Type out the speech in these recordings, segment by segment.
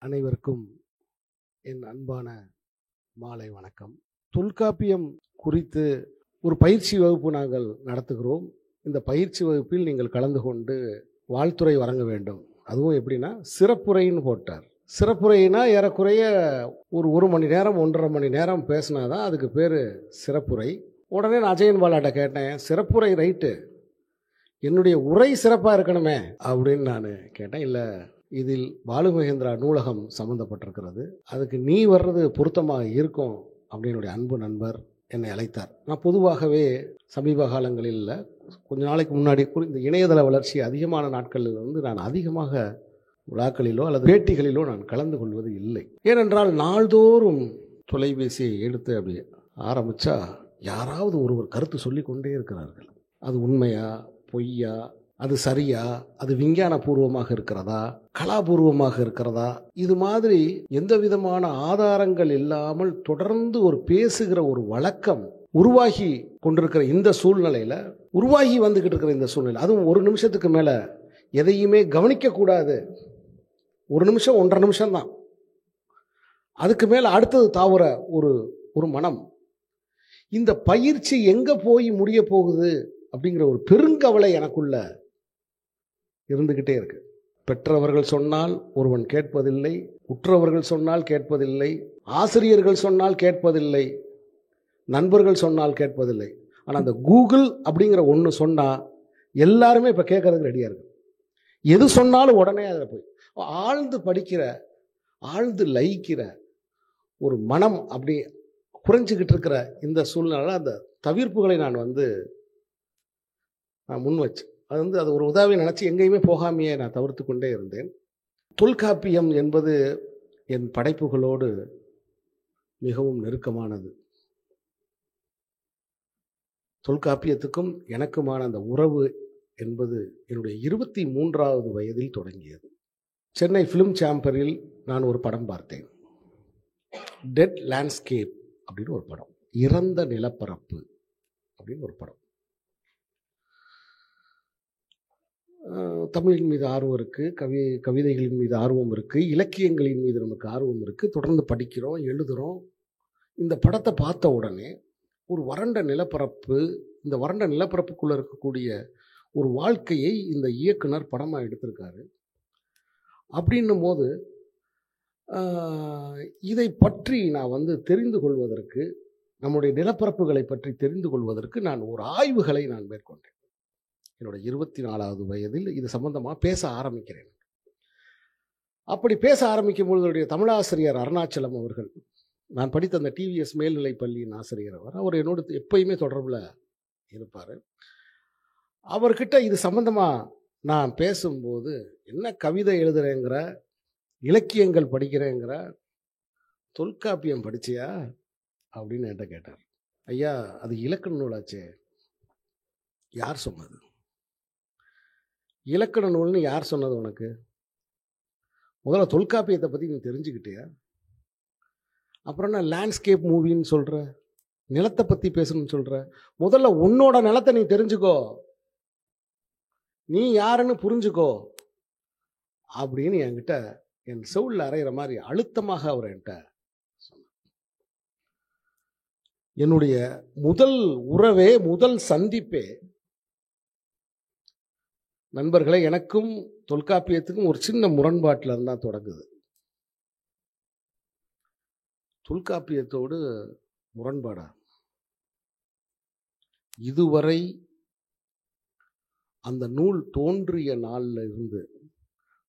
அனைவருக்கும் என் அன்பான மாலை வணக்கம். தொல்காப்பியம் குறித்து ஒரு பயிற்சி வகுப்பு நாங்கள் நடத்துகிறோம். இந்த பயிற்சி வகுப்பில் நீங்கள் கலந்து கொண்டு வாழ்த்துரை வழங்க வேண்டும். அதுவும் எப்படின்னா சிறப்புரைன்னு போட்டார். சிறப்புரைனா ஏறக்குறைய ஒரு மணி நேரம் 1.5 மணி நேரம் பேசினாதான் அதுக்கு பேர் சிறப்புரை. உடனே நான் அஜயன் பாலாட்ட கேட்டேன், சிறப்புரை ரைட்டு, என்னுடைய உரை சிறப்பாக இருக்கணுமே அப்படின்னு நான் கேட்டேன். இல்லை, இதில் பாலுமகேந்திரா நூலகம் சம்மந்தப்பட்டிருக்கிறது, அதுக்கு நீ வர்றது பொருத்தமாக இருக்கும் அப்படின்னு என்னுடைய அன்பு நண்பர் என்னை அழைத்தார். நான் பொதுவாகவே சமீப காலங்களில் கொஞ்ச நாளைக்கு முன்னாடி இந்த இணையதள வளர்ச்சி அதிகமான நாட்களில் நான் அதிகமாக விழாக்களிலோ அல்லது பேட்டிகளிலோ நான் கலந்து கொள்வது இல்லை. ஏனென்றால் நாள்தோறும் தொலைபேசியை எடுத்து அப்படி ஆரம்பித்தா யாராவது ஒருவர் கருத்து சொல்லி கொண்டே இருக்கிறார்கள். அது உண்மையா பொய்யா, அது சரியா, அது விஞ்ஞானபூர்வமாக இருக்கிறதா, கலாபூர்வமாக இருக்கிறதா, இது மாதிரி எந்த விதமான ஆதாரங்கள் இல்லாமல் தொடர்ந்து ஒரு பேசுகிற ஒரு வழக்கம் உருவாகி கொண்டிருக்கிற இந்த சூழ்நிலையில், உருவாகி வந்துகிட்டு இருக்கிற இந்த சூழ்நிலை, அதுவும் 1 நிமிஷத்துக்கு மேலே எதையுமே கவனிக்கக்கூடாது. 1 நிமிஷம் 1.5 நிமிஷம் தான், அதுக்கு மேலே அடுத்தது தாவுற ஒரு மனம். இந்த பயிற்சி எங்கே போய் முடிய போகுது அப்படிங்கிற ஒரு பெருங்கவலை எனக்குள்ள இருந்துகிட்டே இருக்கு. பெற்றவர்கள் சொன்னால் ஒருவன் கேட்பதில்லை, உற்றவர்கள் சொன்னால் கேட்பதில்லை, ஆசிரியர்கள் சொன்னால் கேட்பதில்லை, நண்பர்கள் சொன்னால் கேட்பதில்லை. ஆனால் அந்த கூகுள் அப்படிங்கிற ஒன்று சொன்னால் எல்லாருமே இப்போ கேட்கறதுக்கு ரெடியாக இருக்கு. எது சொன்னாலும் உடனே அதில் போய் ஆழ்ந்து படிக்கிற, ஆழ்ந்து லயிக்கிற ஒரு மனம் அப்படி குறைஞ்சிக்கிட்டு இருக்கிற இந்த சூழ்நிலை, அந்த தவிர்ப்புகளை நான் முன் வச்சு அது ஒரு உதவியை நினச்சி எங்கேயுமே போகாமையே நான் தவிர்த்து கொண்டே இருந்தேன். தொல்காப்பியம் என்பது என் படைப்புகளோடு மிகவும் நெருக்கமானது. தொல்காப்பியத்துக்கும் எனக்குமான அந்த உறவு என்பது என்னுடைய 23வது வயதில் தொடங்கியது. சென்னை ஃபிலிம் சேம்பரில் நான் ஒரு படம் பார்த்தேன், டெட் லேண்ட்ஸ்கேப் அப்படின்னு ஒரு படம், இறந்த நிலப்பரப்பு அப்படின்னு ஒரு படம். தமிழின் மீது ஆர்வம் இருக்குது, கவிதைகளின் மீது ஆர்வம் இருக்குது, இலக்கியங்களின் மீது நமக்கு ஆர்வம் இருக்குது, தொடர்ந்து படிக்கிறோம், எழுதுகிறோம். இந்த படத்தை பார்த்த உடனே ஒரு வறண்ட நிலப்பரப்பு, இந்த வறண்ட நிலப்பரப்புக்குள்ளே இருக்கக்கூடிய ஒரு வாழ்க்கையை இந்த இயக்குனர் படமாக எடுத்திருக்காரு. அப்படின்னும் போது இதை பற்றி நான் தெரிந்து கொள்வதற்கு, நம்முடைய நிலப்பரப்புகளை பற்றி தெரிந்து கொள்வதற்கு நான் ஒரு ஆய்வுகளை நான் மேற்கொண்டேன். என்னுடைய 24வது வயதில் இது சம்பந்தமாக பேச ஆரம்பிக்கிறேன். அப்படி பேச ஆரம்பிக்கும் பொழுது தமிழாசிரியர் அருணாச்சலம் அவர்கள், நான் படித்த அந்த டிவிஎஸ் மேல்நிலை பள்ளியின் ஆசிரியர் அவர் என்னோட எப்பயுமே தொடர்பில் இருப்பார். அவர்கிட்ட இது சம்பந்தமாக நான் பேசும்போது, என்ன கவிதை எழுதுறேங்கிற, இலக்கியங்கள் படிக்கிறேங்கிற, தொல்காப்பியம் படிச்சியா அப்படின்னு என்கிட்ட கேட்டார். ஐயா, அது இலக்கண நூலாச்சே, யார் சொன்னது? இலக்கண நூல்னு யார் சொன்னது உனக்கு? முதல்ல தொல்காப்பியத்தை பற்றி நீ தெரிஞ்சுக்கிட்டியா? அப்புறம் என்ன லேண்ட்ஸ்கேப் மூவின்னு சொல்கிற, நிலத்தை பற்றி பேசணும்னு சொல்கிற? முதல்ல உன்னோட நிலத்தை நீ தெரிஞ்சுக்கோ, நீ யாருன்னு புரிஞ்சுக்கோ அப்படின்னு என்கிட்ட என் செவுளில் அறையிற மாதிரி அழுத்தமாக அவர் என்கிட்ட சொன்னார். என்னுடைய முதல் உறவே, முதல் சந்திப்பே, நண்பர்களே, எனக்கும் தொல்காப்பியத்துக்கும் ஒரு சின்ன முரண்பாட்டில் இருந்தால் தொடங்குது. தொல்காப்பியத்தோடு முரண்பாடா? இதுவரை அந்த நூல் தோன்றிய நாளில் இருந்து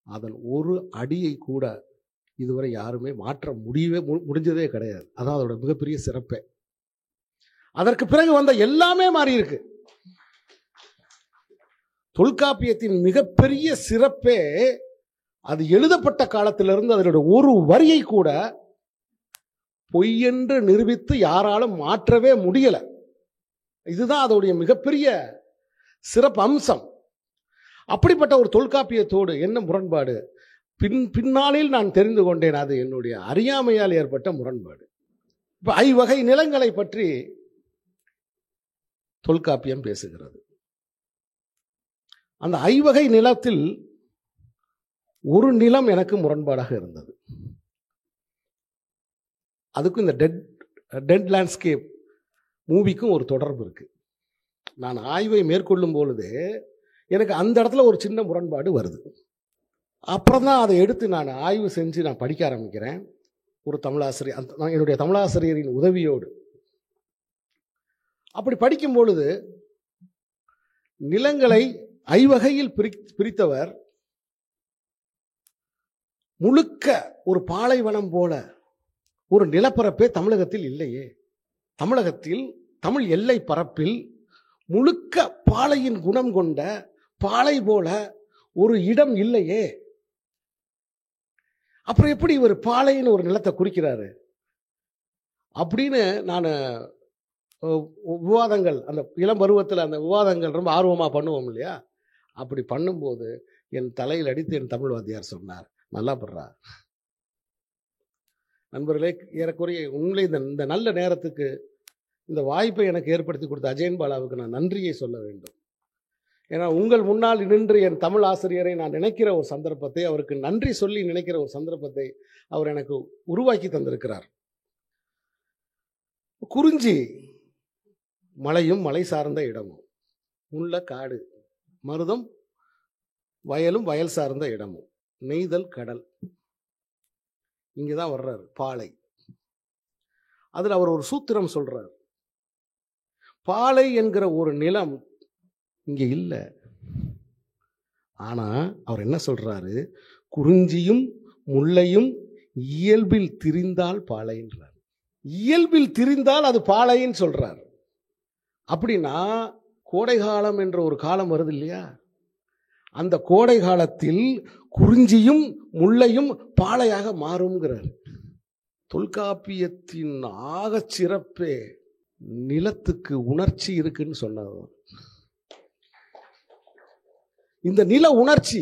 அதன் ஒரு அடியை கூட இதுவரை யாருமே மாற்ற முடிஞ்சதே கிடையாது. அதான் அதோட மிகப்பெரிய சிறப்பே. அதற்கு பிறகு வந்த எல்லாமே மாறி இருக்கு. தொல்காப்பியத்தின் மிகப்பெரிய சிறப்பே, அது எழுதப்பட்ட காலத்திலிருந்து அதனுடைய ஒரு வரியை கூட பொய்யென்று நிரூபித்து யாராலும் மாற்றவே முடியல. இதுதான் அதோடைய மிகப்பெரிய சிறப்பு அம்சம். அப்படிப்பட்ட ஒரு தொல்காப்பியத்தோடு என்ன முரண்பாடு? பின்னாளில் நான் தெரிந்து கொண்டேன், அது என்னுடைய அறியாமையால் ஏற்பட்ட முரண்பாடு. இப்ப 5 வகை நிலங்களை பற்றி தொல்காப்பியம் பேசுகிறது. அந்த 5 வகை நிலத்தில் ஒரு நிலம் எனக்கு முரண்பாடாக இருந்தது. அதுக்கும் இந்த டெட் லேண்ட்ஸ்கேப் மூவிக்கும் ஒரு தொடர்பு இருக்குது. நான் ஆய்வை மேற்கொள்ளும் பொழுது எனக்கு அந்த இடத்துல ஒரு சின்ன முரண்பாடு வருது. அப்புறம் தான் அதை எடுத்து நான் ஆய்வு செஞ்சு நான் படிக்க ஆரம்பிக்கிறேன். ஒரு தமிழாசிரியர், என்னுடைய தமிழாசிரியரின் உதவியோடு. அப்படி படிக்கும் பொழுது நிலங்களை ஐவகையில் பிரித்தவர் முழுக்க ஒரு பாலைவனம் போல ஒரு நிலப்பரப்பே தமிழகத்தில் இல்லையே. தமிழகத்தில் தமிழ் எல்லை பரப்பில் முழுக்க பாலையின் குணம் கொண்ட பாலை போல ஒரு இடம் இல்லையே. அப்புறம் எப்படி இவர் பாலைன்னு ஒரு நிலத்தை குறிக்கிறாரு அப்படின்னு நான் விவாதங்கள், அந்த இளம் பருவத்தில் அந்த விவாதங்கள் ரொம்ப ஆர்வமாக பண்ணுவோம் இல்லையா? அப்படி பண்ணும்போது என் தலையில் அடித்து என் தமிழ் வாத்தியார் சொன்னார், நல்லா படுறா நண்பர்களே. ஏறக்குறைய உண்மையிலே இந்த நல்ல நேரத்துக்கு இந்த வாய்ப்பை எனக்கு ஏற்படுத்தி கொடுத்த அஜயன் பாலாவுக்கு நான் நன்றியை சொல்ல வேண்டும். ஏன்னா உங்கள் முன்னால் நின்று என் தமிழ் ஆசிரியரை நான் நினைக்கிற ஒரு சந்தர்ப்பத்தை, அவருக்கு நன்றி சொல்லி நினைக்கிற ஒரு சந்தர்ப்பத்தை அவர் எனக்கு உருவாக்கி தந்திருக்கிறார். குறிஞ்சி மலையும் மலை சார்ந்த இடமும், முல்லை காடு, மருதம் வயலும் வயல் சார்ந்த இடமும், நெய்தல் கடல், இங்கே தான் வர்றாரு பாலை. அதில் அவர் ஒரு சூத்திரம் சொல்றார். பாலை என்கிற ஒரு நிலம் இங்கே இல்லை. ஆனா அவர் என்ன சொல்றாரு, குறிஞ்சியும் முல்லையும் இயல்பில் திரிந்தால் பாலைன்றார். இயல்பில் திரிந்தால் அது பாலைன்னு சொல்றார். அப்படின்னா கோடை காலம் என்ற ஒரு காலம் வருது இல்லையா? அந்த கோடை காலத்தில் குறிஞ்சியும் முல்லையும் பாலையாக மாறும்ங்கிறார். தொல்காப்பியத்தின் ஆக சிறப்பே நிலத்துக்கு உணர்ச்சி இருக்குன்னு சொன்னார். இந்த நில உணர்ச்சி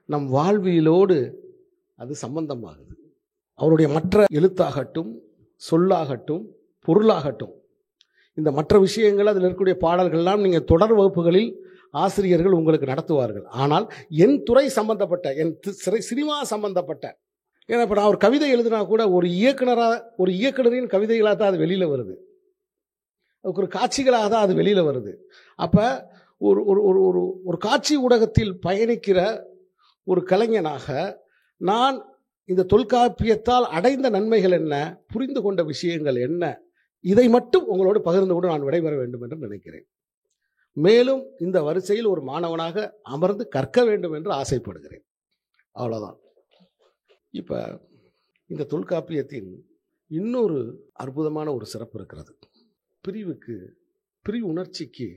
நம் வாழ்வியலோடு அது சம்பந்தமாகுது. அவருடைய மற்ற எழுத்தாகட்டும், சொல்லாகட்டும், பொருளாகட்டும், இந்த மற்ற விஷயங்கள், அதில் இருக்கக்கூடிய பாடல்கள்லாம் நீங்கள் தொடர் வகுப்புகளில் ஆசிரியர்கள் உங்களுக்கு நடத்துவார்கள். ஆனால் என் துறை சம்பந்தப்பட்ட, என் சினிமா சம்பந்தப்பட்ட, ஏன்னா இப்போ நான் ஒரு கவிதை எழுதினா கூட ஒரு இயக்குனரின் கவிதைகளாக தான் அது வெளியில் வருது, அதுக்கு ஒரு காட்சிகளாக தான் அது வெளியில் வருது. அப்போ ஒரு ஒரு ஒரு ஒரு காட்சி ஊடகத்தில் பயணிக்கிற ஒரு கலைஞனாக நான் இந்த தொல்காப்பியத்தால் அடைந்த நன்மைகள் என்ன, புரிந்து கொண்ட விஷயங்கள் என்ன, இதை மட்டும் உங்களோடு பகிர்ந்து கொண்டு நான் விடைபெற வேண்டும் என்று நினைக்கிறேன். மேலும் இந்த வரிசையில் ஒரு மாணவனாக அமர்ந்து கற்க வேண்டும் என்று ஆசைப்படுகிறேன். அவ்வளோதான். இப்போ இந்த தொல்காப்பியத்தின் இன்னொரு அற்புதமான ஒரு சிறப்பு இருக்கிறது. பிரிவு உணர்ச்சிக்கு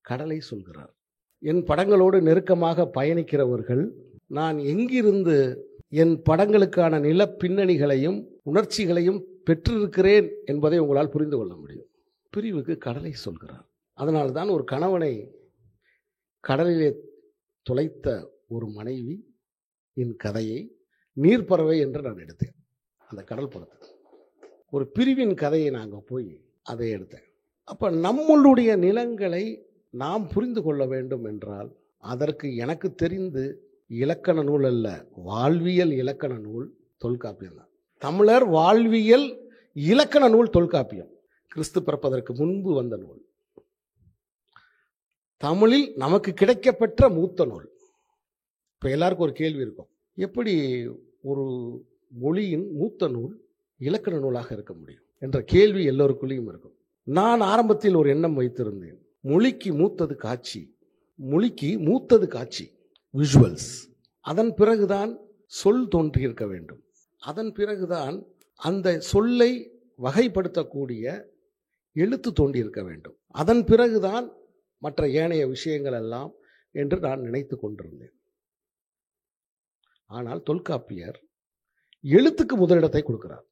கடலை சொல்கிறார். என் படங்களோடு நெருக்கமாக பயணிக்கிறவர்கள் நான் எங்கிருந்து என் படங்களுக்கான நில பின்னணிகளையும் உணர்ச்சிகளையும் பெற்றிருக்கிறேன் என்பதை உங்களால் புரிந்து கொள்ள முடியும். பிரிவுக்கு கடலை சொல்கிறார். அதனால்தான் ஒரு கணவனை கடலிலே தொலைத்த ஒரு மனைவி என் கதையை நீர்ப்பறவை என்று நான் எடுத்தேன். அந்த கடல் படத்தை ஒரு பிரிவின் கதையை நாங்கள் போய் அதை எடுத்தேன். அப்போ நம்மளுடைய நிலங்களை நாம் புரிந்து கொள்ள வேண்டும் என்றால் அதற்கு எனக்கு தெரிந்து இலக்கண நூல் அல்ல, வாழ்வியல் இலக்கண நூல் தொல்காப்பியம் தான். தமிழர் வாழ்வியல் இலக்கண நூல் தொல்காப்பியம். கிறிஸ்து பிறப்பதற்கு முன்பு வந்த நூல். தமிழில் நமக்கு கிடைக்கப்பெற்ற மூத்த நூல். இப்போ எல்லாருக்கும் ஒரு கேள்வி இருக்கும், எப்படி ஒரு மொழியின் மூத்த நூல் இலக்கண நூலாக இருக்க முடியும் என்ற கேள்வி எல்லோருக்குள்ளேயும் இருக்கும். நான் ஆரம்பத்தில் ஒரு எண்ணம் வைத்திருந்தேன், மொழிக்கு மூத்தது காட்சி, மொழிக்கு மூத்தது காட்சி, விஷுவல்ஸ். அதன் பிறகுதான் சொல் தோன்றியிருக்க வேண்டும். அதன் பிறகுதான் அந்த சொல்லை வகைப்படுத்தக்கூடிய எழுத்து தோன்றியிருக்க வேண்டும். அதன் பிறகுதான் மற்ற ஏனைய விஷயங்கள் எல்லாம் என்று நான் நினைத்து கொண்டிருந்தேன். ஆனால் தொல்காப்பியர் எழுத்துக்கு முதலிடத்தை கொடுக்கிறார்.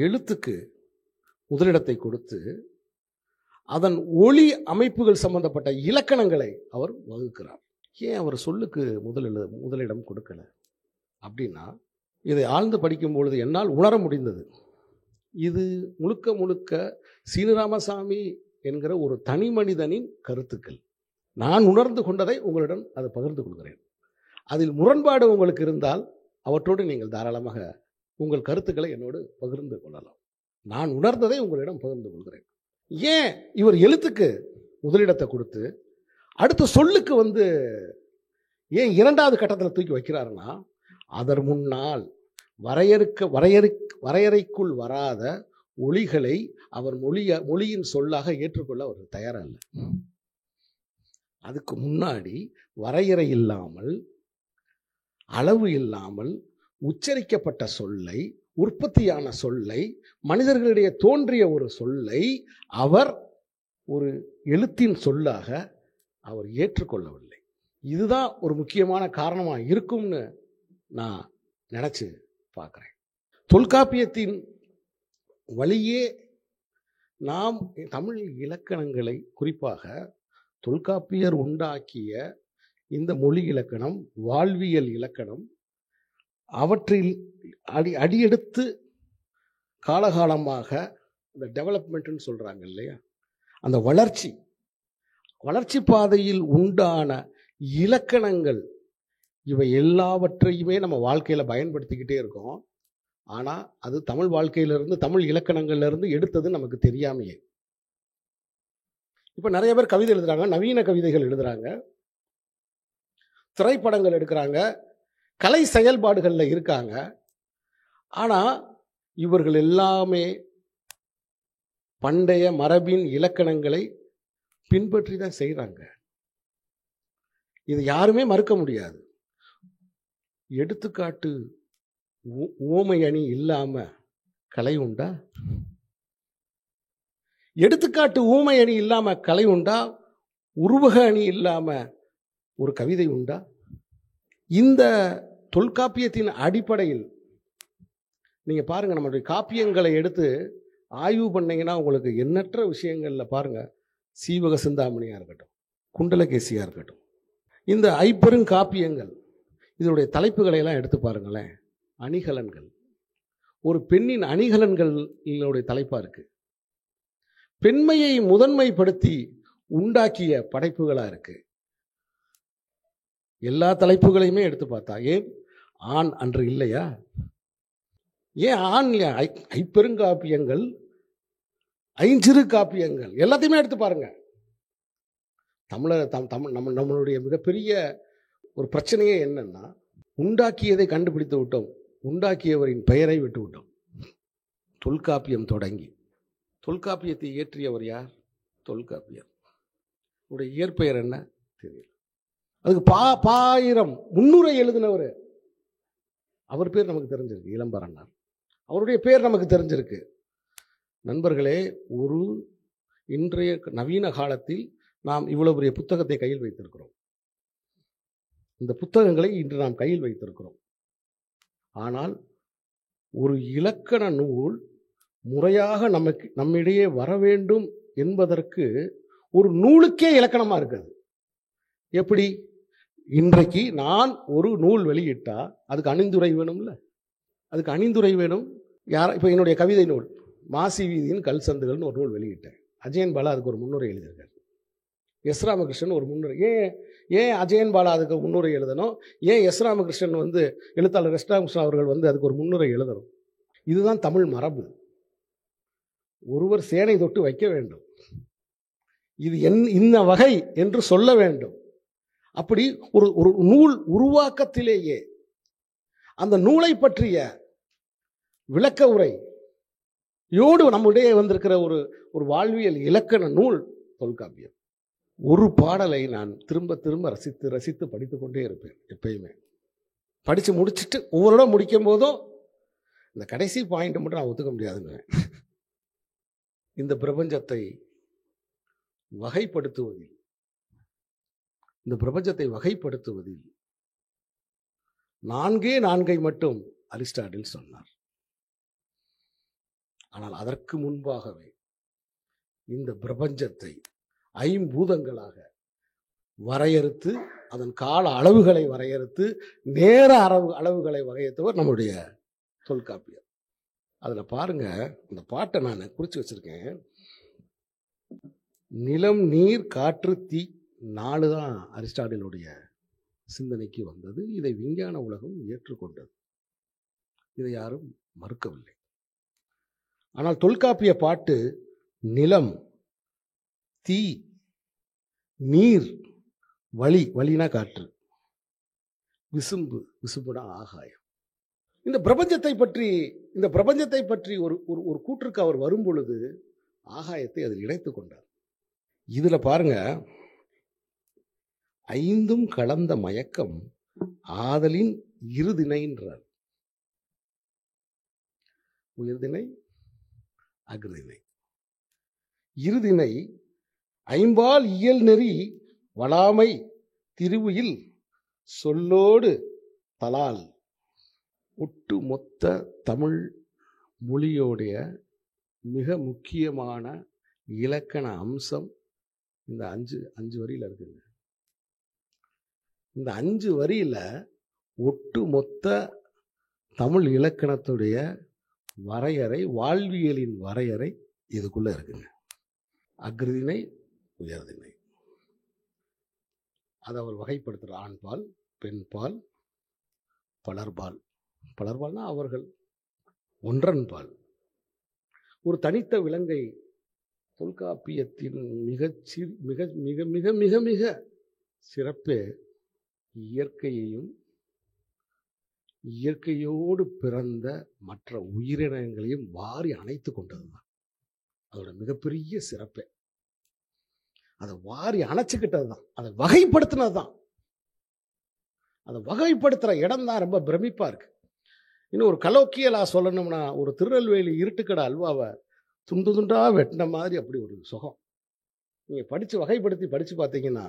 எழுத்துக்கு முதலிடத்தை கொடுத்து அதன் ஒளி அமைப்புகள் சம்பந்தப்பட்ட இலக்கணங்களை அவர் வகுக்கிறார். ஏன் அவர் சொல்லுக்கு முதலிடம் கொடுக்கல அப்படின்னா, இதை ஆழ்ந்து படிக்கும் பொழுது என்னால் உணர முடிந்தது. இது முழுக்க முழுக்க சீனிராமசாமி என்கிற ஒரு தனி மனிதனின் கருத்துக்கள். நான் உணர்ந்து கொண்டதை உங்களிடம் அதை பகிர்ந்து கொள்கிறேன். அதில் முரண்பாடு உங்களுக்கு இருந்தால் அவற்றோடு நீங்கள் தாராளமாக உங்கள் கருத்துக்களை என்னோடு பகிர்ந்து கொள்ளலாம். நான் உணர்ந்ததை உங்களிடம் பகிர்ந்து கொள்கிறேன். ஏன் இவர் எழுத்துக்கு முதலிடத்தை கொடுத்து அடுத்த சொல்லுக்கு ஏன் இரண்டாவது கட்டத்தில் தூக்கி வைக்கிறாருன்னா, அதன் முன்னால் வரையறைக்குள் வராத ஒளிகளை அவர் மொழியின் சொல்லாக ஏற்றுக்கொள்ள அவர் தயாராக இல்லை. அதுக்கு முன்னாடி வரையறை இல்லாமல், அளவு இல்லாமல் உச்சரிக்கப்பட்ட சொல்லை, உற்பத்தியான சொல்லை, மனிதர்களிடையே தோன்றிய ஒரு சொல்லை அவர் ஒரு எழுத்தின் சொல்லாக அவர் ஏற்றுக்கொள்ளவில்லை. இதுதான் ஒரு முக்கியமான காரணமாக இருக்கும்னு நான் நினச்சி பார்க்குறேன். தொல்காப்பியத்தின் வழியே நாம் தமிழ் இலக்கணங்களை, குறிப்பாக தொல்காப்பியர் உண்டாக்கிய இந்த மொழி இலக்கணம், வாழ்வியல் இலக்கணம், அவற்றில் அடியெடுத்து காலகாலமாக இந்த டெவலப்மெண்ட்னு சொல்கிறாங்க இல்லையா, அந்த வளர்ச்சி பாதையில் உண்டான இலக்கணங்கள், இவை எல்லாவற்றையுமே நம்ம வாழ்க்கையில் பயன்படுத்திக்கிட்டே இருக்கோம். ஆனால் அது தமிழ் வாழ்க்கையிலிருந்து, தமிழ் இலக்கணங்கள்லேருந்து எடுத்தது நமக்கு தெரியாமையே. இப்போ நிறைய பேர் கவிதை எழுதுகிறாங்க, நவீன கவிதைகள் எழுதுகிறாங்க, திரைப்படங்கள் எடுக்கிறாங்க, கலை செயல்பாடுகளில் இருக்காங்க. ஆனால் இவர்கள் எல்லாமே பண்டைய மரபின் இலக்கணங்களை பின்பற்றி தான் செய்கிறாங்க. இது யாருமே மறுக்க முடியாது. எடுத்துக்காட்டு ஓமை அணி இல்லாம கலை உண்டா? எடுத்துக்காட்டு ஊமை அணி இல்லாம கலை உண்டா? உருவக அணி இல்லாம ஒரு கவிதை உண்டா? இந்த தொல்காப்பியத்தின் அடிப்படையில் நீங்க பாருங்க, நம்மளுடைய காப்பியங்களை எடுத்து ஆய்வு பண்ணீங்கன்னா உங்களுக்கு எண்ணற்ற விஷயங்கள்ல பாருங்க, சீவக சிந்தாமணியா இருக்கட்டும், குண்டலகேசியா இருக்கட்டும், இந்த ஐப்பெருங்காப்பியங்கள், இதனுடைய தலைப்புகளை எல்லாம் எடுத்து பாருங்களேன். அணிகலன்கள், ஒரு பெண்ணின் அணிகலன்களுடைய தலைப்பா இருக்கு. பெண்மையை முதன்மைப்படுத்தி உண்டாக்கிய படைப்புகளா இருக்கு. எல்லா தலைப்புகளையுமே எடுத்து பார்த்தா, ஏன் ஆண் அன்று இல்லையா? ஏன் ஆண் இல்லையா? ஐப்பெருங்காப்பியங்கள், ஐஞ்சிறு காப்பியங்கள் எல்லாத்தையுமே எடுத்து பாருங்க. நம்மளுடைய மிகப்பெரிய ஒரு பிரச்சனையே என்னன்னா, உண்டாக்கியதை கண்டுபிடித்து விட்டோம், உண்டாக்கியவரின் பெயரை விட்டு விட்டோம். தொல்காப்பியம் தொடங்கி, தொல்காப்பியத்தை இயற்றியவர் யார்? தொல்காப்பியர். உடைய இயற்பெயர் என்ன தெரியல. அதுக்கு பாயிரம் முன்னுரை எழுதினவர், அவர் பேர் நமக்கு தெரிஞ்சிருக்கு, இளம்பரனார். அவருடைய பேர் நமக்கு தெரிஞ்சிருக்கு. நண்பர்களே, ஒரு இன்றைய நவீன காலத்தில் நாம் இவ்வளவு பெரிய புத்தகத்தை கையில் வைத்திருக்கிறோம். இந்த புத்தகங்களை இன்று நாம் கையில் வைத்திருக்கிறோம். ஆனால் ஒரு இலக்கண நூல் முறையாக நம்மிடையே வர வேண்டும் என்பதற்கு ஒரு நூலுக்கே இலக்கணமா இருக்குது. எப்படி? இன்றைக்கு நான் ஒரு நூல் வெளியிட்டா அதுக்கு அணிந்துரை வேணும்ல, அதுக்கு அணிந்துரை வேணும். இப்போ என்னுடைய கவிதை நூல் மாசி வீதியின் கல் சந்துகள்னு ஒரு நூல் வெளியிட்டேன். அஜயன் பாலா அதுக்கு ஒரு முன்னுரை எழுதியிருக்காரு. எஸ் ராமகிருஷ்ணன் ஒரு முன்னுரை. ஏன் அஜயன் பாலா அதுக்கு முன்னுரை எழுதணும்? ஏன் எஸ் ராமகிருஷ்ணன் எழுத்தாளர் எஸ் ராமகிருஷ்ணன் அவர்கள் அதுக்கு ஒரு முன்னுரை எழுதணும்? இதுதான் தமிழ் மரபு. ஒருவர் சேனை தொட்டு வைக்க வேண்டும், இது இன்ன வகை என்று சொல்ல வேண்டும். அப்படி ஒரு நூல் உருவாக்கத்திலேயே அந்த நூலை பற்றிய விளக்க உரையோடு நம்முடைய வந்திருக்கிற ஒரு வாழ்வியல் இலக்கண நூல் தொல்காப்பியம். ஒரு பாடலை நான் திரும்ப திரும்ப ரசித்து படித்துக் கொண்டே இருப்பேன். எப்பயுமே படித்து முடிச்சுட்டு ஒவ்வொரு இடம் முடிக்கும் போதும் இந்த கடைசி பாயிண்ட் மட்டும் நான் ஒத்துக்க முடியாதுங்க. இந்த பிரபஞ்சத்தை வகைப்படுத்துவதில் நான்கை மட்டும் அரிஸ்டாட்டில் சொன்னார். ஆனால் அதற்கு முன்பாகவே இந்த பிரபஞ்சத்தை ஐம்பூதங்களாக வரையறுத்து, அதன் கால அளவுகளை வரையறுத்து, நேர அளவுகளை வரையறுத்தவர் நம்முடைய தொல்காப்பியர். அதில் பாருங்க, இந்த பாட்டை நான் குறித்து வச்சிருக்கேன். நிலம், நீர், காற்று, தீ 4 தான் அரிஸ்டாட்டிலுடைய சிந்தனைக்கு வந்தது. இதை விஞ்ஞான உலகம் ஏற்றுக்கொண்டது. இதை யாரும் மறுக்கவில்லை. ஆனால் தொல்காப்பிய பாட்டு நிலம், தீ, நீர், வழி, வழினா காற்று, விசும்பு, விசும்புனா ஆகாயம், இந்த பிரபஞ்சத்தை பற்றி ஒரு கூற்றுக்கு அவர் வரும் பொழுது ஆகாயத்தை அதில் இணைத்துக் கொண்டார். இதுல பாருங்க, ஐந்தும் கலந்த மயக்கம் ஆதலின் இருதிணைன்றார். உயர்திணை, அகிர்திணை, இருதிணை ஐம்பால் இயல் நெறி வளாமை திருவுயில் சொல்லோடு தலால். ஒட்டு மொத்த தமிழ் மொழியோடைய மிக முக்கியமான இலக்கண அம்சம் இந்த அஞ்சு வரியில இருக்குங்க. இந்த 5 வரியில ஒட்டு மொத்த தமிழ் இலக்கணத்துடைய வரையறை, வாழ்வியலின் வரையறை இதுக்குள்ள இருக்குங்க. அக்ரிதிணை, உயர்திணை, அதை அவர் வகைப்படுத்துகிற ஆண்பால், பெண்பால், பலர்பால். பலர்பால்னா அவர்கள், ஒன்றன்பால். ஒரு தனித்த விலங்கை தொல்காப்பியத்தின் மிக மிக மிக மிக மிக சிறப்பே இயற்கையையும் இயற்கையோடு பிறந்த மற்ற உயிரினங்களையும் வாரி அணைத்து கொண்டதுதான் அதோட மிகப்பெரிய சிறப்பே. அதை வாரி அணைச்சுக்கிட்டது தான், அதை வகைப்படுத்தினது தான். அதை வகைப்படுத்துகிற இடம் தான் ரொம்ப பிரமிப்பா இருக்கு. இன்னும் ஒரு கலோக்கியலா சொல்லணும்னா, ஒரு திருநெல்வேலி இருட்டுக்கடை அல்வாவை துண்டு துண்டா வெட்டின மாதிரி அப்படி ஒரு சுகம். நீங்க வகைப்படுத்தி பார்த்தீங்கன்னா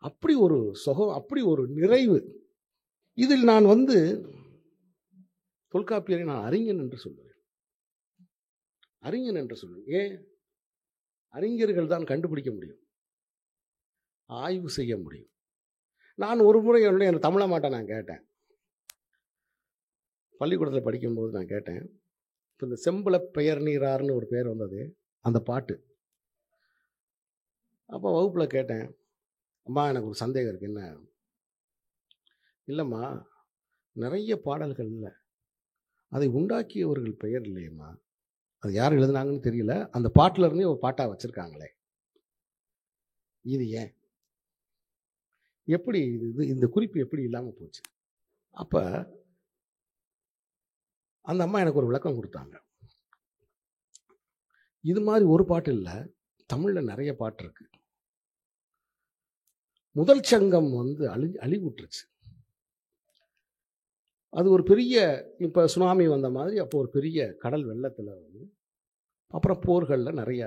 அப்படி ஒரு சுகம், அப்படி ஒரு நிறைவு. இதில் நான் தொல்காப்பியரை நான் அறிஞன் என்று சொல்லுவேன். அறிஞன் என்று சொல்லுவேன். ஏன்? அறிஞர்கள் தான் கண்டுபிடிக்க முடியும், ஆய்வு செய்ய முடியும். நான் ஒரு முறை என் தமிழமாட்ட நான் கேட்டேன், பள்ளிக்கூடத்தில் படிக்கும்போது நான் கேட்டேன். இப்போ இந்த செம்பள பெயர் நீரார்னு ஒரு பெயர் வந்தது, அந்த பாட்டு. அப்போ வகுப்பில் கேட்டேன், அம்மா எனக்கு ஒரு சந்தேகம் இருக்கு. என்ன? இல்லைம்மா, நிறைய பாடல்கள் இல்லை, அதை உண்டாக்கியவர்கள் பெயர் இல்லையம்மா, அது யார் எழுதுனாங்கன்னு தெரியல, அந்த பாட்டில் இருந்தே ஒரு பாட்டாக வச்சுருக்காங்களே, இது ஏன்? எப்படி இது இந்த குறிப்பு எப்படி இல்லாமல் போச்சு? அப்போ அந்த அம்மா எனக்கு ஒரு விளக்கம் கொடுத்தாங்க. இது மாதிரி ஒரு பாட்டு இல்லை, தமிழில் நிறைய பாட்டு இருக்கு. முதல் சங்கம் அழிவுற்றுச்சு. அது ஒரு பெரிய, இப்போ சுனாமி வந்த மாதிரி, அப்போ ஒரு பெரிய கடல் வெள்ளத்தில் அப்புறம் போர்களில் நிறைய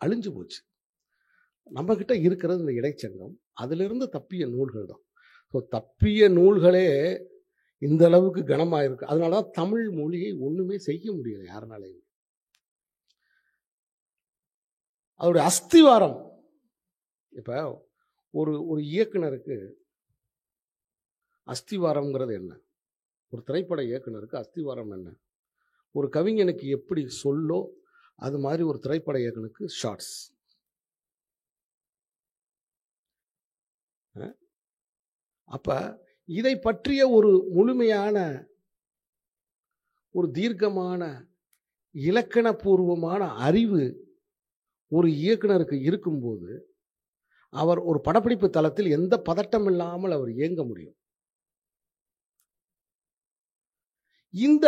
அழிஞ்சு போச்சு. நம்மக்கிட்ட இருக்கிறது இந்த இடைச்சங்கம், அதிலிருந்து தப்பிய நூல்கள் தான். ஸோ தப்பிய நூல்களே இந்த அளவுக்கு கனமாக இருக்கு. அதனால தான் தமிழ் மொழியை ஒன்றுமே செய்ய முடியல யாருனாலையும். அதோடைய அஸ்திவாரம், இப்போ ஒரு இயக்குனருக்கு அஸ்திவாரம்ங்கிறது என்ன? ஒரு திரைப்பட இயக்குனருக்கு அஸ்திவாரம் என்ன? ஒரு கவிஞனுக்கு எப்படி சொல்லோ அது மாதிரி ஒரு திரைப்பட இயக்குனருக்கு ஷார்ட்ஸ். அப்ப இதை பற்றிய ஒரு முழுமையான, ஒரு தீர்க்கமான, இலக்கணபூர்வமான அறிவு ஒரு இயக்குனருக்கு இருக்கும்போது அவர் ஒரு படப்பிடிப்பு தளத்தில் எந்த பதட்டம் இல்லாமல் அவர் இயங்க முடியும். இந்த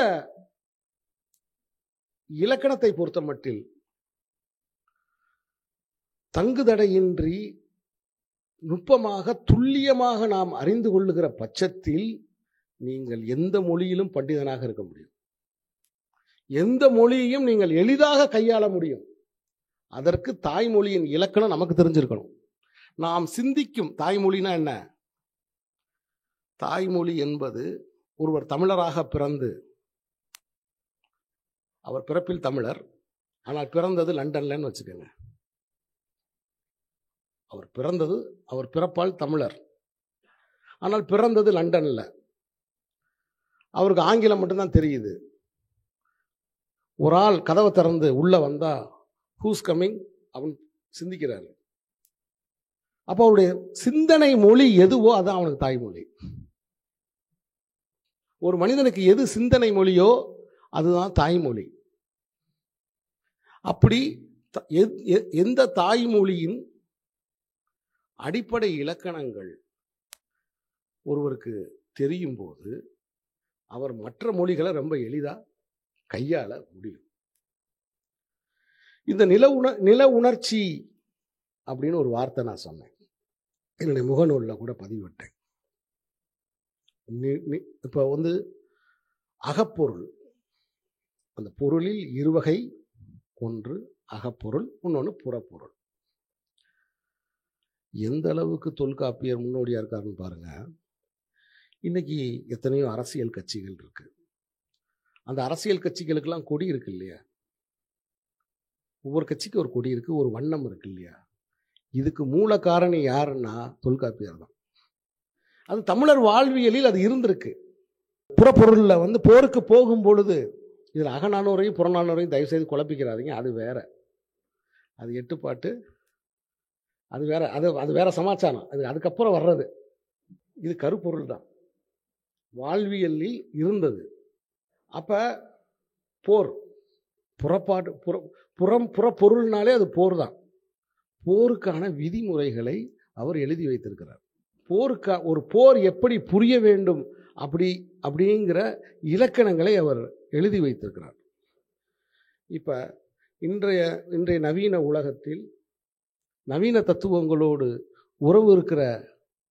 இலக்கணத்தை பொறுத்த மட்டில் தங்குதடையின்றி நுட்பமாக துல்லியமாக நாம் அறிந்து கொள்ளுகிற பட்சத்தில் நீங்கள் எந்த மொழியிலும் பண்டிதனாக இருக்க முடியும். எந்த மொழியையும் நீங்கள் எளிதாக கையாள முடியும். அதற்கு தாய்மொழியின் இலக்கணம் நமக்கு தெரிஞ்சிருக்கணும். நாம் சிந்திக்கும் தாய்மொழினா என்ன? தாய்மொழி என்பது ஒருவர் தமிழராக பிறந்து, அவர் பிறப்பில் தமிழர், ஆனால் பிறந்தது லண்டன்லன்னு வச்சுக்கோங்க. அவர் பிறப்பால் தமிழர், ஆனால் பிறந்தது லண்டன்ல. அவருக்கு ஆங்கிலம் மட்டும்தான் தெரியுது. ஒரு ஆள் கதவை திறந்து உள்ள வந்தா ஹூஸ் கமிங் அவன் சிந்திக்கிறாரு. அப்போ அவருடைய சிந்தனை மொழி எதுவோ அதான் அவனுக்கு தாய்மொழி. ஒரு மனிதனுக்கு எது சிந்தனை மொழியோ அதுதான் தாய்மொழி. அப்படி எந்த தாய்மொழியின் அடிப்படை இலக்கணங்கள் ஒருவருக்கு தெரியும் போது அவர் மற்ற மொழிகளை ரொம்ப எளிதா கையாள முடியும். இந்த நில உணர்ச்சி அப்படின்னு ஒரு வார்த்தை நான் சொன்னேன், என்னுடைய முகநூலில் கூட பதிவிட்டேன். இப்போ அகப்பொருள், அந்த பொருளில் இருவகை, ஒன்று அகப்பொருள், இன்னொன்று புறப்பொருள். எந்த அளவுக்கு தொல்காப்பியர் முன்னோடியா இருக்காருன்னு பாருங்க. இன்னைக்கு எத்தனையோ அரசியல் கட்சிகள் இருக்கு. அந்த அரசியல் கட்சிகளுக்கெல்லாம் கொடி இருக்கு இல்லையா? ஒவ்வொரு கட்சிக்கு ஒரு கொடி இருக்கு, ஒரு வண்ணம் இருக்கு இல்லையா? இதுக்கு மூல காரணி யாருன்னா தொல்காப்பியர் தான். அது தமிழர் வாழ்வியலில் அது இருந்திருக்கு. புறப்பொருளில் போருக்கு போகும் பொழுது, இதில் அகநானூரையும் புறநானூரையும் தயவு செய்து குழப்பிக்கிறாதீங்க. அது வேற, அது எட்டுப்பாட்டு, அது வேற, அது வேற சமாச்சாரம். அதுக்கப்புறம் வர்றது. இது கருப்பொருள் தான், வாழ்வியலில் இருந்தது. அப்ப போர், புறப்பாடு, புறப்பொருள்னாலே அது போர் தான். போருக்கான விதிமுறைகளை அவர் எழுதி வைத்திருக்கிறார். ஒரு போர் எப்படி புரிய வேண்டும் அப்படிங்கிற இலக்கணங்களை அவர் எழுதி வைத்திருக்கிறார். இப்ப இன்றைய நவீன உலகத்தில் நவீன தத்துவங்களோடு உறவு இருக்கிற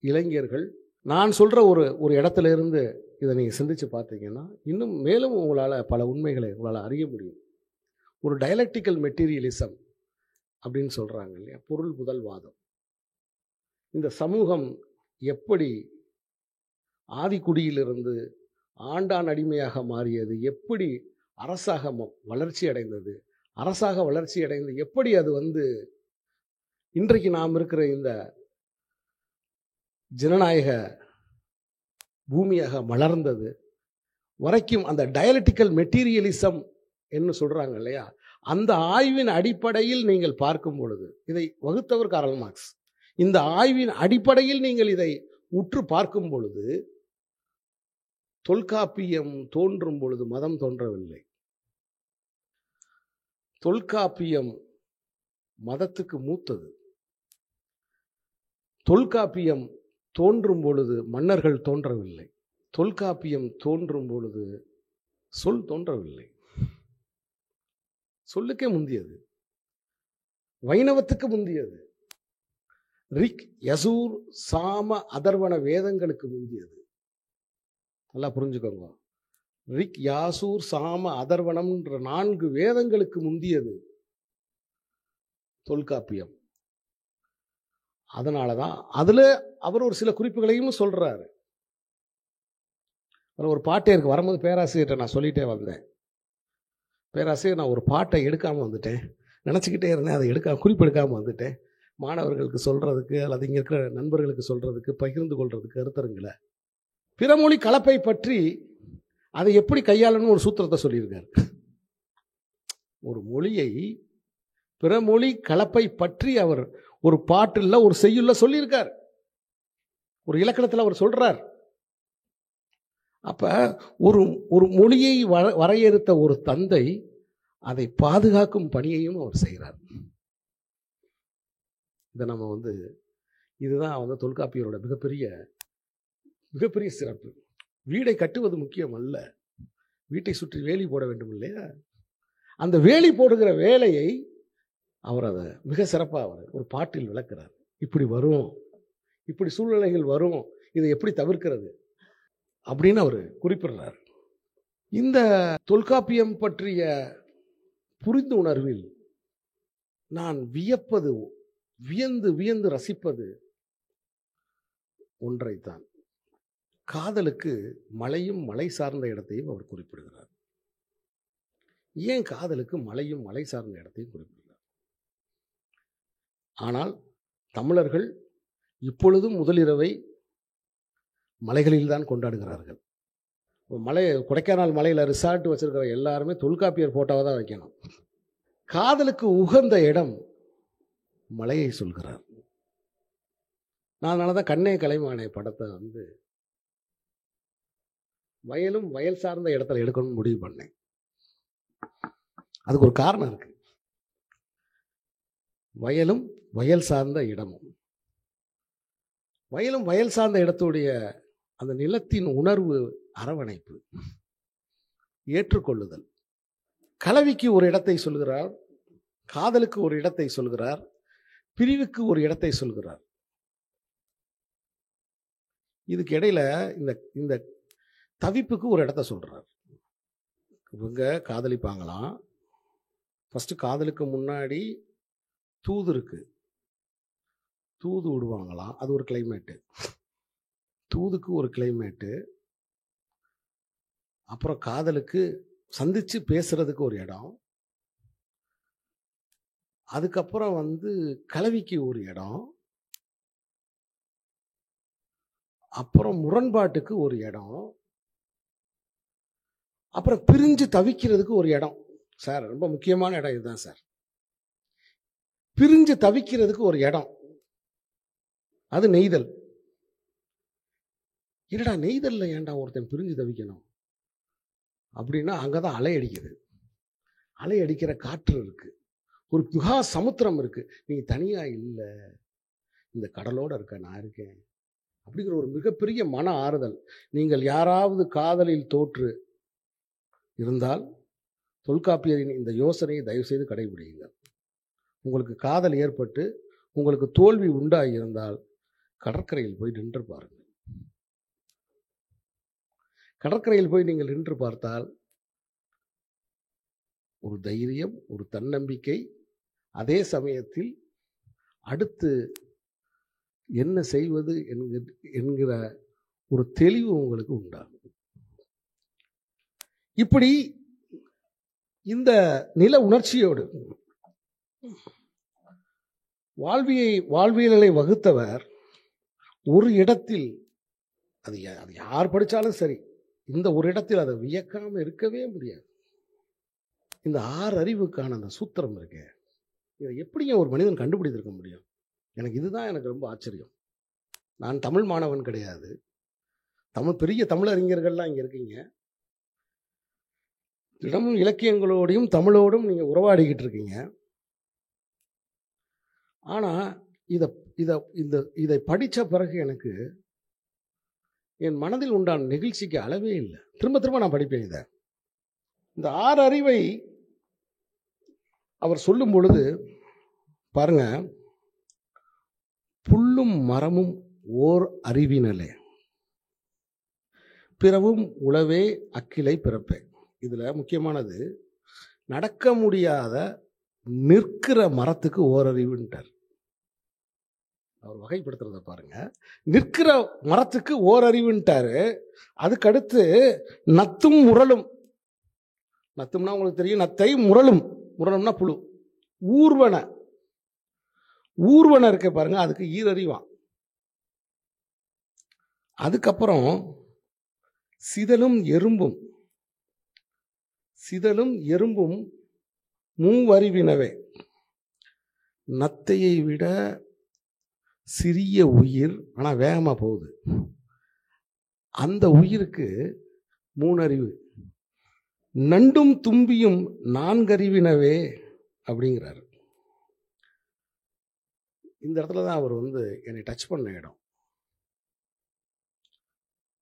இளைஞர்கள், நான் சொல்ற ஒரு இடத்துல இருந்து இதை நீங்க சிந்திச்சு பார்த்தீங்கன்னா இன்னும் மேலும் உங்களால் பல உண்மைகளை உங்களால் அறிய முடியும். ஒரு டயலெக்டிக்கல் மெட்டீரியலிசம் அப்படின்னு சொல்றாங்க இல்லையா, பொருள் முதல் வாதம். இந்த சமூகம் எப்படி ஆதிக்குடியிலிருந்து ஆண்டான் அடிமையாக மாறியது, எப்படி அரசாக வளர்ச்சி அடைந்தது, அரசாக வளர்ச்சி அடைந்து எப்படி அது இன்றைக்கு நாம் இருக்கிற இந்த ஜனநாயக பூமியாக மலர்ந்தது வரைக்கும், அந்த டயலெக்டிக்கல் மெட்டீரியலிசம் என்று சொல்றாங்க இல்லையா, அந்த ஆய்வின் அடிப்படையில் நீங்கள் பார்க்கும் பொழுது, இதை வகுத்தவர் கார்ல் மார்க்ஸ், இந்த ஆய்வின் அடிப்படையில் நீங்கள் இதை உற்று பார்க்கும் பொழுது, தொல்காப்பியம் தோன்றும் பொழுது மதம் தோன்றவில்லை. தொல்காப்பியம் மதத்துக்கு மூத்தது. தொல்காப்பியம் தோன்றும் பொழுது மன்னர்கள் தோன்றவில்லை. தொல்காப்பியம் தோன்றும் பொழுது சொல் தோன்றவில்லை. சொல்லுக்கே முந்தியது, வைணவத்துக்கு முந்தியது, ரிக் யசூர் சாம அதர்வன வேதங்களுக்கு முந்தியது. நல்லா புரிஞ்சுக்கோங்க, ரிக் யாசூர் சாம அதர்வனம்ன்ற 4 வேதங்களுக்கு முந்தியது தொல்காப்பியம். அதனாலதான் அதுல அவர் ஒரு சில குறிப்புகளையும் சொல்றாரு. ஒரு பாட்டே இருக்கு. வரும்போது பேராசிரியர்கிட்ட நான் சொல்லிட்டே வந்தேன், பேராசிரியர் நான் ஒரு பாட்டை எடுக்காம வந்துட்டேன், நினச்சிக்கிட்டே இருந்தேன், அதை குறிப்பு எடுக்காமல் வந்துட்டேன். மாணவர்களுக்கு சொல்றதுக்கு அல்லது இங்கே இருக்கிற நண்பர்களுக்கு சொல்றதுக்கு, பகிர்ந்து கொள்றதுக்கு கருத்தருங்கள. பிறமொழி கலப்பை பற்றி அதை எப்படி கையாளணும்னு ஒரு சூத்திரத்தை சொல்லியிருக்காரு. ஒரு மொழியை பிறமொழி கலப்பை பற்றி அவர் ஒரு பாட்டுல ஒரு செய்யுள்ள சொல்லியிருக்கார், ஒரு இலக்கணத்தில் அவர் சொல்றார். அப்ப ஒரு மொழியை வரையறுத்த ஒரு தந்தை அதை பாதுகாக்கும் பணியையும் அவர் செய்கிறார். இதை நம்ம இதுதான் தொல்காப்பியரோட மிகப்பெரிய சிறப்பு. வீடை கட்டுவது முக்கியம் அல்ல, வீட்டை சுற்றி வேலி போட வேண்டும் இல்லையா? அந்த வேலி போடுகிற வேலையை அவர் அதை மிக சிறப்பாக ஒரு பாட்டில் விளக்குறார். இப்படி வரும், இப்படி சூழ்நிலைகள் வரும், இதை எப்படி தவிர்க்கிறது அப்படின்னு அவர் குறிப்பிடுறார். இந்த தொல்காப்பியம் பற்றிய புரிந்து உணர்வில் நான் வியந்து ரசிப்பது ஒன்றைத்தான். காதலுக்கு மலையும் மலை சார்ந்த இடத்தையும் அவர் குறிப்பிடுகிறார். ஏன் காதலுக்கு மலையும் மலை சார்ந்த இடத்தையும் குறிப்பிடுகிறார்? ஆனால் தமிழர்கள் இப்பொழுதும் முதலிரவை மலைகளில் தான் கொண்டாடுகிறார்கள். கொடைக்கானல் மலையில் ரிசார்ட் வச்சிருக்கிற எல்லாருமே தொல்காப்பியர் போட்டோவை தான் வைக்கணும். காதலுக்கு உகந்த இடம் மலையை சொல்கிறார். நான் அதனால தான் கண்ணே கலைமானே படத்தை வயலும் வயல் சார்ந்த இடத்துல எடுக்கணும்னு முடிவு பண்ணேன். அதுக்கு ஒரு காரணம் இருக்கு. வயலும் வயல் சார்ந்த இடமும், வயலும் வயல் சார்ந்த இடத்துடைய அந்த நிலத்தின் உணர்வு, அரவணைப்பு, ஏற்றுக்கொள்ளுதல். கலவிக்கு ஒரு இடத்தை சொல்கிறார், காதலுக்கு ஒரு இடத்தை சொல்கிறார், பிரிவுக்கு ஒரு இடத்தை சொல்கிறார். இதுக்கு இடையில இந்த இந்த தவிப்புக்கு ஒரு இடத்த சொல்றார். இவங்க காதலிப்பாங்களாம். ஃபர்ஸ்ட் காதலுக்கு முன்னாடி தூது இருக்கு, தூது விடுவாங்களாம். அது ஒரு கிளைமேட்டு. தூதுக்கு ஒரு கிளைமேட்டு. அப்புறம் காதலுக்கு சந்திச்சு பேசுறதுக்கு ஒரு இடம். அதுக்கப்புறம் கலவிக்கு ஒரு இடம். அப்புறம் முரண்பாட்டுக்கு ஒரு இடம். அப்புறம் பிரிஞ்சு தவிக்கிறதுக்கு ஒரு இடம். சார், ரொம்ப முக்கியமான இடம் இதுதான் சார். பிரிஞ்சு தவிக்கிறதுக்கு ஒரு இடம். அது நெய்தல். என்னடா நெய்தல்ல ஏன்டா ஒருத்தன் பிரிஞ்சு தவிக்கணும் அப்படின்னா, அங்கதான் அலை அடிக்குது. அலை அடிக்கிற காற்று இருக்கு, ஒரு புகா சமுத்திரம் இருக்கு. நீ தனியா இல்லை, இந்த கடலோட இருக்க, நான் இருக்கேன் அப்படிங்கிற ஒரு மிகப்பெரிய மன ஆறுதல். நீங்கள் யாராவது காதலில் தோற்று இருந்தால் தொல்காப்பியரின் இந்த யோசனையை தயவு செய்து கடைபிடியுங்கள். உங்களுக்கு காதல் ஏற்பட்டு உங்களுக்கு தோல்வி உண்டாகி இருந்தால் கடற்கரையில் போய் நின்று பாருங்கள். கடற்கரையில் போய் நீங்கள் நின்று பார்த்தால் ஒரு தைரியம், ஒரு தன்னம்பிக்கை, அதே சமயத்தில் அடுத்து என்ன செய்வது என்கிற ஒரு தெளிவு உங்களுக்கு உண்டாகும். இப்படி இந்த நில உணர்ச்சியோடு வாழ்வியலை வகுத்தவர் ஒரு இடத்தில், அது யார் படித்தாலும் சரி, இந்த ஒரு இடத்தில் அதை வியக்காம இருக்கவே முடியாது. இந்த 6 அறிவுக்கான அந்த சூத்திரம் இருக்கு, இதை எப்படிங்க ஒரு மனிதன் கண்டுபிடித்திருக்க முடியும்? எனக்கு ரொம்ப ஆச்சரியம். நான் தமிழ் மாணவன் கிடையாது. பெரிய தமிழறிஞர்கள்லாம் இங்கே இருக்கீங்க. தினமும் இலக்கியங்களோடையும் தமிழோடும் நீங்கள் உறவாடிக்கிட்டு இருக்கீங்க. ஆனால் இதை படித்த பிறகு எனக்கு என் மனதில் உண்டான நெகிழ்ச்சிக்கு அளவே இல்லை. திரும்ப திரும்ப நான் படிப்பேன். இந்த 6 அறிவை அவர் சொல்லும் பொழுது பாருங்க, புல்லும் மரமும் ஓர் அறிவினலே, பிறவும் உளவே அக்கிளை பிறப்பே. இதுல முக்கியமானது, நடக்க முடியாத நிற்கிற மரத்துக்கு ஓரறிவுன்ட்டார். அவர் வகைப்படுத்துறத பாருங்க. நிற்கிற மரத்துக்கு ஓரறிவுன்ட்டாரு. அதுக்கடுத்து நத்தும் முரளும். நத்தும்னா உங்களுக்கு தெரியும், நத்தை. முரளும், முரளும்னா புழு. ஊர்வன இருக்க பாருங்க, அதுக்கு ஈரறிவான். அதுக்கப்புறம் சிதலும் எறும்பும் மூவறிவினவே. நத்தையை விட சிறிய உயிர், ஆனா வேகமா போகுது. அந்த உயிருக்கு 3 அறிவு. நண்டும் தும்பியும் 4 அறிவினவே அப்படிங்கிறாரு. இந்த இடத்துல தான் அவர் என்னை டச் பண்ண இடம்.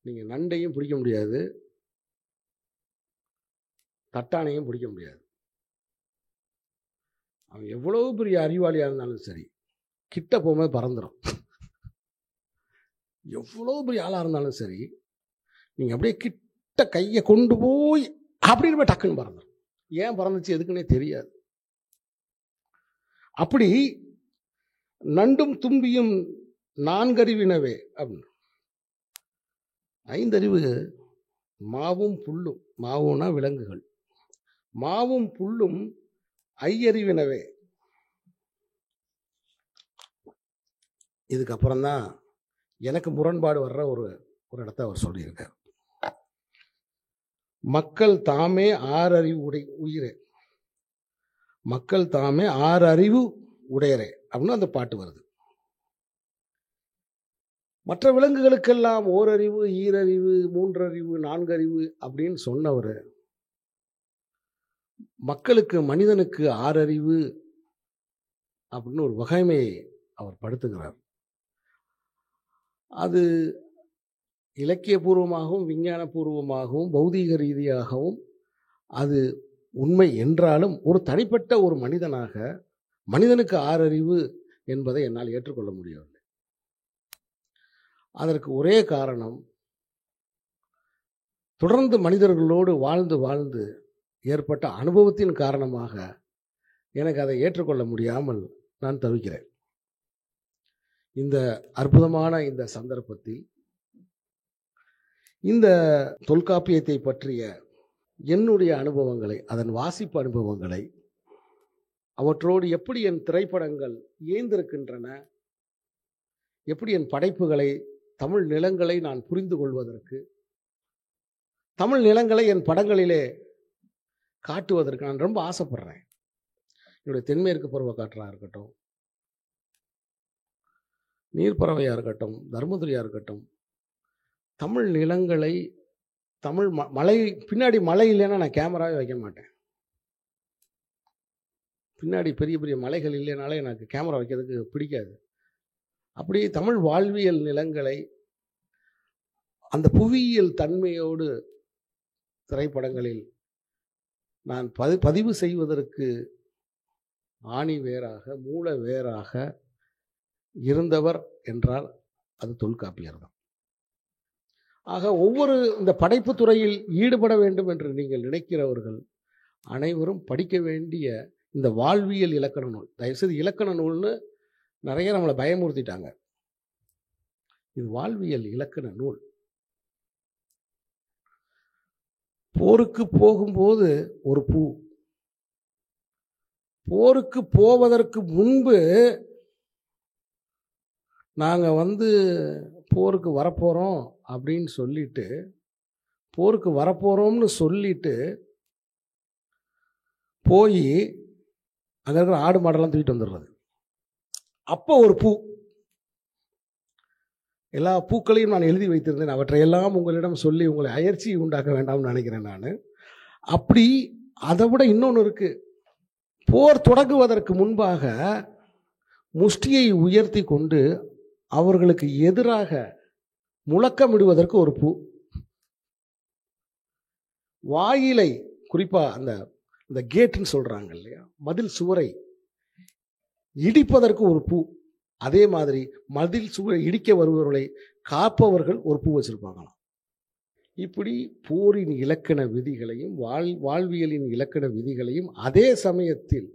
நீங்க நண்டையும் பிடிக்க முடியாது, தட்டானையும் பிடிக்க முடியாது. அவன் எவ்வளவு பெரிய அறிவாளியா இருந்தாலும் சரி, கிட்ட போகும்போது பறந்துடும். எவ்வளவு பெரிய ஆளா இருந்தாலும் சரி, நீங்க அப்படியே கிட்ட கையை கொண்டு போய் அப்படின்னு டக்குன்னு பறந்துடும். ஏன் பறந்துச்சு எதுக்குன்னே தெரியாது. அப்படி நண்டும் தும்பியும் 4 அறிவினவே அப்படின்னு. 5 அறிவு மாவும் புல்லும். மாவுனா விலங்குகள். மாவும் புல்லும் ஐயறிவினவே. இதுக்கப்புறம் தான் எனக்கு முரண்பாடு வர்ற ஒரு இடத்த அவர் சொல்லியிருக்கார். மக்கள் தாமே 6 அறிவு உயிரே, மக்கள் தாமே 6 அறிவு உடையரே அப்படின்னு அந்த பாட்டு வருது. மற்ற விலங்குகளுக்கெல்லாம் ஓரறிவு, ஈரறிவு, மூன்றறிவு, நான்கறிவு அப்படின்னு சொன்னவர் மக்களுக்கு, மனிதனுக்கு 6 அறிவு அப்படின்னு ஒரு வகைமையை அவர் படுத்துகிறார். அது இலக்கியபூர்வமாகவும் விஞ்ஞானபூர்வமாகவும் பௌதீக ரீதியாகவும் அது உண்மை என்றாலும் ஒரு தனிப்பட்ட ஒரு மனிதனாக மனிதனுக்கு 6 அறிவு என்பதை என்னால் ஏற்றுக்கொள்ள முடியவில்லை. அதற்கு ஒரே காரணம், தொடர்ந்து மனிதர்களோடு வாழ்ந்து வாழ்ந்து ஏற்பட்ட அனுபவத்தின் காரணமாக எனக்கு அதை ஏற்றுக்கொள்ள முடியாமல் நான் தவிக்கிறேன். இந்த அற்புதமான இந்த சந்தர்ப்பத்தில் இந்த தொல்காப்பியத்தை பற்றிய என்னுடைய அனுபவங்களை, அதன் வாசிப்பு அனுபவங்களை, அவற்றோடு எப்படி என் திரைப்படங்கள் இயைந்திருக்கின்றன, எப்படி என் படைப்புகளை, தமிழ் நிலங்களை நான் புரிந்து கொள்வதற்கு, தமிழ் நிலங்களை என் படங்களிலே காட்டுவதற்கு நான் ரொம்ப ஆசைப்படுறேன். என்னுடைய தென்மேற்கு பருவக்காற்றாக இருக்கட்டும், நீர்ப்பறவையாக இருக்கட்டும், தர்மதுரியாக இருக்கட்டும், தமிழ் நிலங்களை, தமிழ் மலை, பின்னாடி மலை இல்லைன்னா நான் கேமராவே வைக்க மாட்டேன். பின்னாடி பெரிய பெரிய மலைகள் இல்லைனாலே எனக்கு கேமரா வைக்கிறதுக்கு பிடிக்காது. அப்படி தமிழ் வாழ்வியல் நிலங்களை அந்த புவியியல் தன்மையோடு திரைப்படங்களில் நான் பதிவு செய்வதற்கு ஆணி வேராக, மூல வேராக இருந்தவர் என்றால் அது தொல்காப்பியர் தான். ஆக ஒவ்வொரு இந்த படைப்பு துறையில் ஈடுபட வேண்டும் என்று நீங்கள் நினைக்கிறவர்கள் அனைவரும் படிக்க வேண்டிய இந்த வாழ்வியல் இலக்கண நூல், தயவுசெய்து இலக்கண நூல்னு நிறைய நம்மளை பயமுறுத்திட்டாங்க. இது வாழ்வியல் இலக்கண நூல். போருக்கு போகும்போது ஒரு பூ, போருக்கு போவதற்கு முன்பு நாங்கள் போருக்கு வரப்போகிறோம் அப்படின்னு சொல்லிட்டு, போருக்கு வரப்போகிறோம்னு சொல்லிட்டு போய் அங்கே இருக்கிற ஆடு மாடெல்லாம் தூக்கிட்டு வந்துடுறது. அப்போ ஒரு பூ, எல்லா பூக்களையும் நான் எழுதி வைத்திருந்தேன். அவற்றையெல்லாம் உங்களிடம் சொல்லி உங்களை அயற்சி உண்டாக்க வேண்டாம்னு நினைக்கிறேன் நான். அப்படி அதை விட இன்னொன்று இருக்கு. போர் தொடங்குவதற்கு முன்பாக முஷ்டியை உயர்த்தி கொண்டு அவர்களுக்கு எதிராக முழக்கமிடுவதற்கு ஒரு பூ, வாயிலை, குறிப்பா அந்த கேட்னு சொல்றாங்க இல்லையா, மதில் சுவரை இடிப்பதற்கு ஒரு பூ, அதே மாதிரி மதில் சுவரை இடிக்க வருபவர்களை காப்பவர்கள் ஒரு பூ வச்சிருப்பாங்களாம். இப்படி போரின் இலக்கண விதிகளையும் வாழ்வியலின் இலக்கண விதிகளையும் அதே சமயத்தில்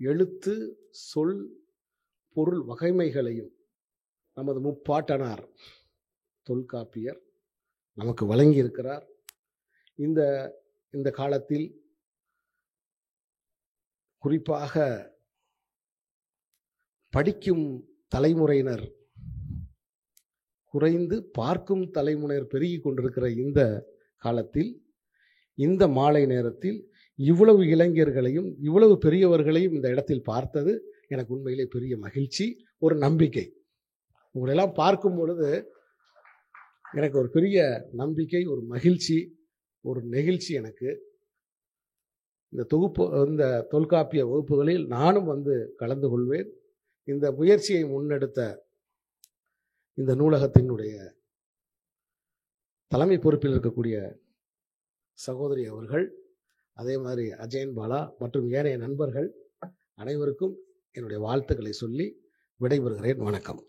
எழுத்து, சொல், பொருள் வகைமைகளையும் நமது முப்பாட்டனார் தொல்காப்பியர் நமக்கு வழங்கி இருக்கிறார். இந்த காலத்தில் குறிப்பாக படிக்கும் தலைமுறையினர் குறைந்து பார்க்கும் தலைமுறையினர் பெருகி கொண்டிருக்கிற இந்த காலத்தில், இந்த மாலை நேரத்தில் இவ்வளவு இளைஞர்களையும் இவ்வளவு பெரியவர்களையும் இந்த இடத்தில் பார்த்தது எனக்கு உண்மையிலே பெரிய மகிழ்ச்சி, ஒரு நம்பிக்கை. உங்களெல்லாம் பார்க்கும் பொழுது எனக்கு ஒரு பெரிய நம்பிக்கை, ஒரு மகிழ்ச்சி, ஒரு நெகிழ்ச்சி. எனக்கு இந்த தொல்காப்பிய வகுப்புகளில் நானும் கலந்து கொள்வேன். இந்த முயற்சியை முன்னெடுத்த இந்த நூலகத்தினுடைய தலைமை பொறுப்பில் இருக்கக்கூடிய சகோதரி அவர்கள், அதே மாதிரி அஜயன் பாலா மற்றும் ஏனைய நண்பர்கள் அனைவருக்கும் என்னுடைய வாழ்த்துக்களை சொல்லி விடைபெறுகிறேன். வணக்கம்.